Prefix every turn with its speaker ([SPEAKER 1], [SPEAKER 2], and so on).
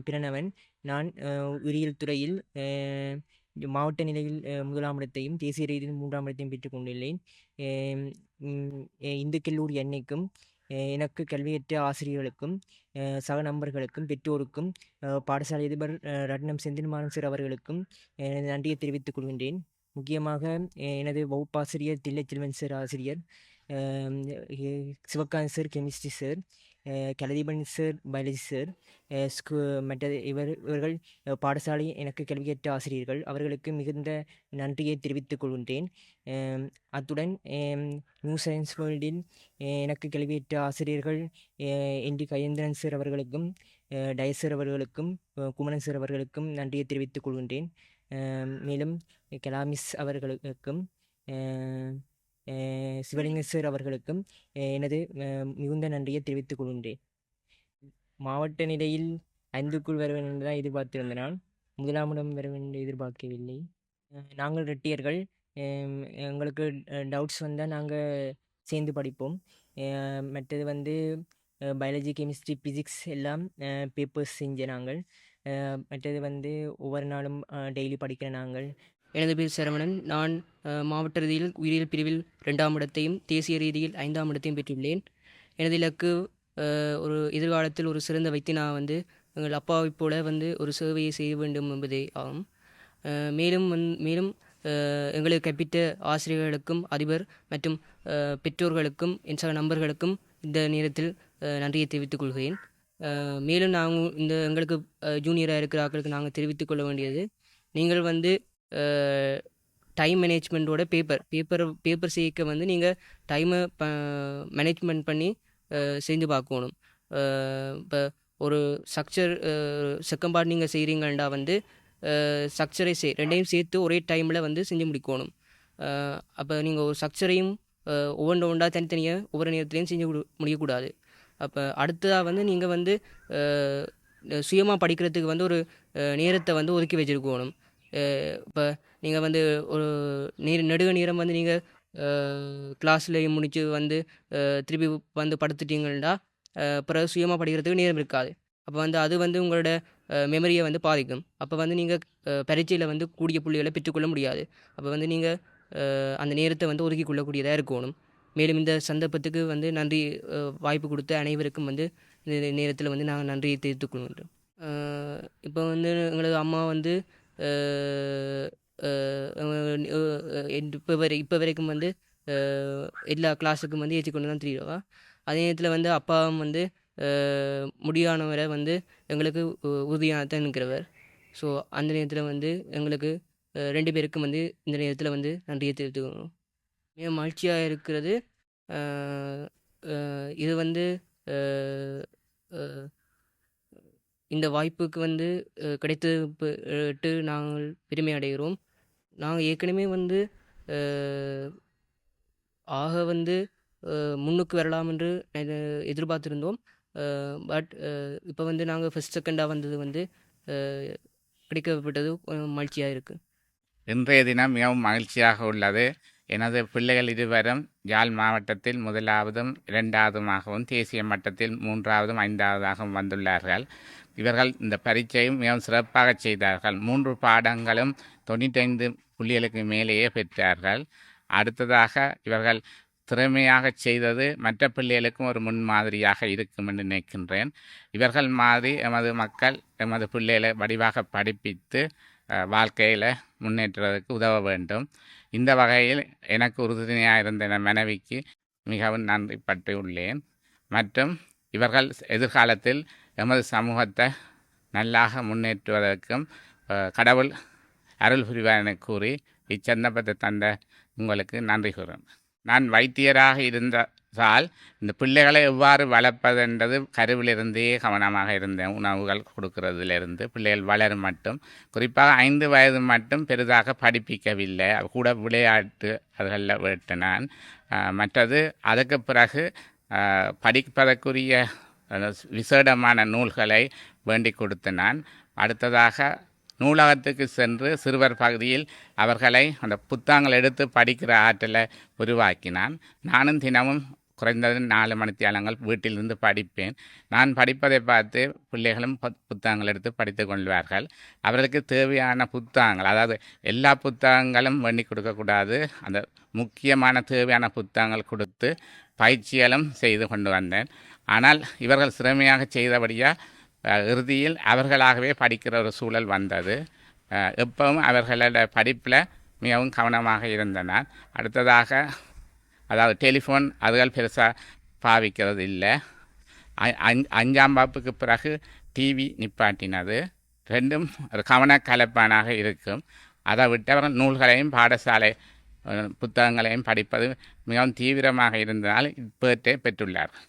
[SPEAKER 1] பிரணவன். நான் உயிரியல் துறையில் மாவட்ட நிலையில் 1ஆம் இடத்தையும், தேசிய ரீதியில் 3ஆம் இடத்தையும் பெற்றுக் கொண்டுள்ளேன். அம் ம் இந்து கல்லூரி அன்னைக்கும், எனக்கு கல்வியற்ற ஆசிரியர்களுக்கும், சக நண்பர்களுக்கும், பெற்றோருக்கும், பாடசாலை அதிபர் ரட்னம் செந்தில்மாறன் சார் அவர்களுக்கும் எனது நன்றியை தெரிவித்துக் கொள்கின்றேன். முக்கியமாக எனது வகுப்பாசிரியர் தில்லைச்செல்வன் சார் ஆசிரியர், அம் எ Sivakanth sir chemistry sir, Kalatheepan sir biology sir, ஸ்கூ மற்றது இவர்கள் பாடசாலை எனக்கு கல்வியற்ற ஆசிரியர்கள். அவர்களுக்கு மிகுந்த நன்றியை தெரிவித்துக் கொள்கின்றேன். அம் அத்துடன் நியூ சயின்ஸ் வேர்ல்டில் எனக்கு கல்வியற்ற ஆசிரியர்கள் என்.டி. கயேந்திரன் சார் அவர்களுக்கும், டயஸ் சார் அவர்களுக்கும், குமரன் சார் அவர்களுக்கும் நன்றியை தெரிவித்துக் கொள்கின்றேன். மேலும் கலாமிஸ் அவர்களுக்கும், அ அ சிவலிங்கம் சார் அவர்களுக்கும் எனது மிகுந்த நன்றியை தெரிவித்துக் கொள்கின்றேன். மாவட்ட நிலையில் 5க்குள் வர வேண்டும் என்று தான் எதிர்பார்த்திருந்த நான். 1ஆம் இடம் வரும் என்று எதிர்பார்க்கவில்லை. நாங்கள் ரெட்டியர்கள். எம் எங்களுக்கு டவுட்ஸ் வந்தா நாங்க சேர்ந்து படிப்போம். மற்றது வந்து பயாலஜி, கெமிஸ்ட்ரி, பிசிக்ஸ் எல்லாம் பேப்பர்ஸ் செஞ்ச நாங்கள். மற்றது வந்து ஒவ்வொரு நாளும் டெய்லி படிக்கிற நாங்கள்.
[SPEAKER 2] எனது பேர் சரவணன். நான் மாவட்ட ரீதியில் உயிரியல் பிரிவில் 2ஆம் இடத்தையும், தேசிய ரீதியில் 5ஆம் இடத்தையும் பெற்றுள்ளேன். எனது இலக்கு ஒரு எதிர்காலத்தில் ஒரு சிறந்த வைத்தியனாக வந்து எங்கள் அப்பாவைப் போல வந்து ஒரு சேவையை செய்ய வேண்டும் என்பதே ஆகும். மேலும் எங்களுக்கு கற்பித்த ஆசிரியர்களுக்கும், அதிபர் மற்றும் பெற்றோர்களுக்கும், என் சக நண்பர்களுக்கும் இந்த நேரத்தில் நன்றியை தெரிவித்துக் கொள்கிறேன். மேலும் நாங்கள் எங்களுக்கு ஜூனியராக இருக்கிற ஆட்களுக்கு நாங்கள் தெரிவித்துக் கொள்ள வேண்டியது, நீங்கள் வந்து டைம் மேனேஜ்மெண்ட்டோட பேப்பர் செய்ய வந்து நீங்கள் டைமை மேனேஜ்மெண்ட் பண்ணி செஞ்சு பார்க்கணும். இப்போ ஒரு ஸ்ட்ரக்சர் செகண்ட் பார்ட் நீங்கள் செய்கிறீங்கண்டா வந்து ஸ்ட்ரக்சரை ரெண்டையும் சேர்த்து ஒரே டைமில் வந்து செஞ்சு முடிக்கணும். அப்போ நீங்கள் ஒரு ஸ்ட்ரக்சரையும் ஒவ்வொன்றா தனித்தனியாக ஒவ்வொரு நேரத்துலையும் செஞ்சு முடியக்கூடாது. அப்போ அடுத்ததாக வந்து நீங்கள் வந்து சுயமாக படிக்கிறதுக்கு வந்து ஒரு நேரத்தை வந்து ஒதுக்கி வச்சுருக்கணும். இப்போ நீங்கள் வந்து ஒரு நெடுக நேரம் வந்து நீங்கள் கிளாஸ்லேயும் முடித்து வந்து திருப்பி வந்து படுத்துட்டீங்கன்னா பிறகு சுயமாக படிக்கிறதுக்கு நேரம் இருக்காது. அப்போ வந்து அது வந்து உங்களோட மெமரியை வந்து பாதிக்கும். அப்போ வந்து நீங்கள் பரீட்சையில் வந்து கூடிய புள்ளிகளை பெற்றுக்கொள்ள முடியாது. அப்போ வந்து நீங்கள் அந்த நேரத்தை வந்து ஒதுக்கி கொள்ளக்கூடியதாக இருக்கணும். மேலும் இந்த சந்தர்ப்பத்துக்கு வந்து நன்றி, வாய்ப்பு கொடுத்த அனைவருக்கும் வந்து இந்த நேரத்தில் வந்து நாங்கள் நன்றியை தெரிவித்துக் கொள்கின்றோம். இப்போ வந்து எங்களது அம்மா வந்து இப்போ வரைக்கும் வந்து எல்லா கிளாஸுக்கும் வந்து ஏற்றி கொண்டு தான் தெரியுவா. அதே நேரத்தில் வந்து அப்பாவும் வந்து முடியானவரை வந்து எங்களுக்கு உறுதியாக தான் இருக்கிறவர். ஸோ அந்த நேரத்தில் வந்து எங்களுக்கு 2 பேருக்கும் வந்து இந்த நேரத்தில் வந்து நன்றியை தெரிவித்துக்கணும். மிக மகிழ்ச்சியாக இருக்கிறது. இது வந்து இந்த வாய்ப்புக்கு வந்து கிடைத்தது நாங்கள் பெருமை அடைகிறோம். நாங்கள் ஏற்கனவே வந்து ஆக வந்து முன்னுக்கு வரலாம் என்று எதிர்பார்த்திருந்தோம். பட் இப்போ வந்து நாங்கள் ஃபஸ்ட் செகண்டாக வந்தது வந்து கிடைக்கப்பட்டது மகிழ்ச்சியாக இருக்குது.
[SPEAKER 3] இன்றைய தினம் மிகவும் மகிழ்ச்சியாக உள்ளது. எனது பிள்ளைகள் இருவரும் யாழ் மாவட்டத்தில் 1ஆவதும் 2ஆவதுமாகவும், தேசிய மட்டத்தில் 3ஆவதும் 5ஆவதாகவும் வந்துள்ளார்கள். இவர்கள் இந்த பரீட்சையும் மிகவும் சிறப்பாக செய்தார்கள். 3 பாடங்களும் 95 புள்ளிகளுக்கு மேலேயே பெற்றார்கள். அடுத்ததாக இவர்கள் திறமையாக செய்தது மற்ற பிள்ளைகளுக்கும் ஒரு முன்மாதிரியாக இருக்கும் என்று நினைக்கின்றேன். இவர்கள் மாதிரி எமது மக்கள் எமது பிள்ளைகளை வடிவாக படிப்பித்து வாழ்க்கையில் முன்னேற்றுவதற்கு உதவ வேண்டும். இந்த வகையில் எனக்கு உறுதுணையாக இருந்த என் மனைவிக்கு மிகவும் நன்றிப்பட்டு உள்ளேன். மற்றும் இவர்கள் எதிர்காலத்தில் எமது சமூகத்தை நல்லாக முன்னேற்றுவதற்கும் கடவுள் அருள் புரிவார் என கூறி இச்சந்தர்ப்பத்தை தந்த உங்களுக்கு நன்றி கூறுகிறேன். நான் வைத்தியராக இருந்ததால் இந்த பிள்ளைகளை எவ்வாறு வளர்ப்பதென்றது கருவிலிருந்தே கவனமாக இருந்தேன். உணவுகள் கொடுக்கறதிலிருந்து பிள்ளைகள் வளரும் மட்டும், குறிப்பாக 5 வயது மட்டும் பெரிதாக படிப்பிக்கவில்லை. கூட விளையாட்டு அதுகளில் விட்டினான். மற்றது அதுக்கு பிறகு படிப்பதற்குரிய விசேடமான நூல்களை வேண்டி கொடுத்து நான் அடுத்ததாக நூலகத்துக்கு சென்று சிறுவர் பகுதியில் அவர்களை அந்த புத்தகங்கள் எடுத்து படிக்கிற ஆற்றலை உருவாக்கினான். நானும் தினமும் குறைந்தது 4 மணித்தியாலங்கள் வீட்டிலிருந்து படிப்பேன். நான் படிப்பதை பார்த்து பிள்ளைகளும் புத்தகங்கள் எடுத்து படித்து கொள்வார்கள். அவர்களுக்கு தேவையான புத்தகங்கள், அதாவது எல்லா புத்தகங்களும் வேண்டி கொடுக்கக்கூடாது, அந்த முக்கியமான தேவையான புத்தகங்கள் கொடுத்து பயிற்சிகளும் செய்து கொண்டு வந்தேன். ஆனால் இவர்கள் சிறுமையாக செய்தபடியாக இறுதியில் அவர்களாகவே படிக்கிற ஒரு சூழல் வந்தது. எப்பவும் அவர்களோட படிப்பில் மிகவும் கவனமாக இருந்தனர். அடுத்ததாக, அதாவது டெலிஃபோன் அதுகள் பெருசாக பாவிக்கிறது இல்லை. 5ஆம் வகுப்புக்கு பிறகு டிவி நிப்பாட்டினது. ரெண்டும் ஒரு கவனக்கலப்பானாக இருக்கும். அதை விட்டவர்கள் நூல்களையும் பாடசாலை புத்தகங்களையும் படிப்பது மிகவும் தீவிரமாக இருந்ததால் இப்பேற்றை பெற்றுள்ளார்கள்.